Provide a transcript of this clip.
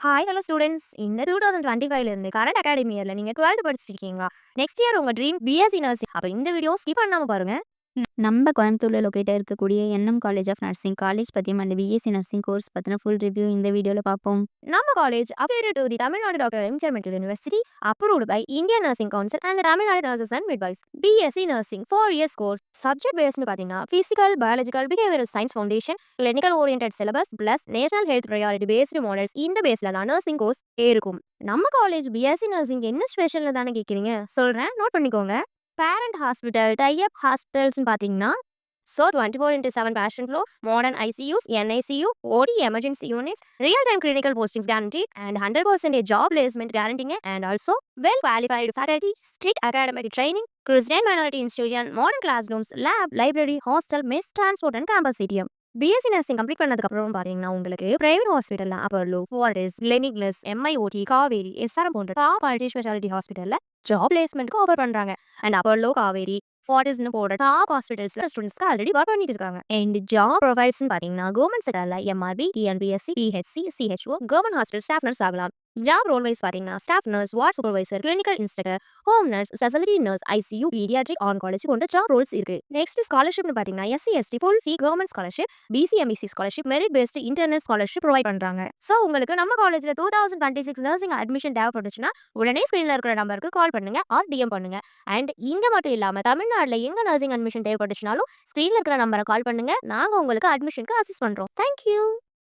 Hi hello students. இந்த 2025ல இருந்து current academy இயர்ல நீங்க 12th படிச்சிட்டு இருக்கீங்களா? நெக்ஸ்ட் இயர் உங்க ட்ரீம் பிஎஸ்சி நர்சிங். அப்ப இந்த வீடியோ ஸ்கிப் பண்ணாம பாருங்க. நம்ம கோயம்புத்தூர்ல லொக்கேட்டா இருக்கக்கூடிய NM college of nursing college பத்தியும் அண்ட் பிஎஸ்சி நர்சிங் கோர்ஸ் பத்தின ஃபுல் ரிவ்யூ இந்த வீடியோல பார்ப்போம். நம்ம college affiliated to the Tamil Nadu doctor MGR medical university, approved by Indian Nursing Council and the Tamil Nadu Nurses and Midwives. B.Sc Nursing 4 years course. Subject based பாத்தீங்கன்னா physical, biological, behavioral science foundation, clinical oriented syllabus plus national health priority based models. இந்த பேஸ்ல தான் nursing course இருக்கும். நம்ம college BSc nursing என்ன ஸ்பெஷல்னு தானே கேட்குறீங்க? சொல்றேன், நோட் பண்ணிக்கோங்க. பேரண்ட் ஹாஸ்பிட்டல், டைப் ஹாஸ்பிட்டல்ஸ்னு பார்த்தீங்கன்னா, so 24/7 patient flow, modern ICUs, NICU, OT emergency units, real time clinical postings guaranteed and 100% job placement guaranteeing and also well qualified faculty, strict academic training, Christian minority institution, modern classrooms, lab, library, hostel, mess, transport and campus CTM. BSc nursing complete பண்ணதுக்கு அப்புறம் பார்த்தீங்கன்னா உங்களுக்கு private ஹாஸ்பிட்டல்ல Apollo, Fortis, Gleneagles, MIOT, Kauvery, SRM போன்ற top multi speciality ஹாஸ்பிட்டல்ல job பிளேஸ்மெண்ட்க்கு offer பண்றாங்க. And Apollo, Kauvery, ஃபோர்டிஸ்னு போன்ற டாப் ஹாஸ்பிட்டல்ஸ்ல ஸ்டூடெண்ட்ஸ்க்கு ஆல்ரெடி ஒர்க் பண்ணிட்டு இருக்காங்க. அண்ட் ஜாப் ப்ரொஃபைல்ஸ் பார்த்தீங்கன்னா கவர்மெண்ட் செக்டர்ல MRB, TNPSC, PHC, CHO, government hospital staff nurse ஆகலாம். ஜாப் ரோல் வைஸ் பார்த்தீங்கன்னா staff nurse, ward supervisor, clinical instructor, home nurse, speciality nurse, ICU, paediatric, oncology போன்ற job roles இருக்கு. Next ஸ்காலர்ஷிப்னு பார்த்தீங்கன்னா SC ST full fee government scholarship, BC MBC scholarship, merit based internal scholarship provide பண்றாங்க. So உங்களுக்கு நம்ம காலேஜ்ல 2026 nursing admission தேவைப்பட்டுச்சுன்னா உடனே ஸ்கிரீன்ல இருக்கிற நம்பருக்கு கால் பண்ணுங்க ஆர் டிஎம் பண்ணுங்க. அண்ட் இங்க மட்டும் இல்லாம தமிழ்நாடுல எங்க நர்சிங் அட்மிஷன் தேவைப்பட்டுச்சுனாலும் ஸ்கிரீன்ல இருக்கிற நம்பரை கால் பண்ணுங்க. நாங்க உங்களுக்கு அட்மிஷனுக்கு அசிஸ்ட் பண்றோம். தேங்க்யூ.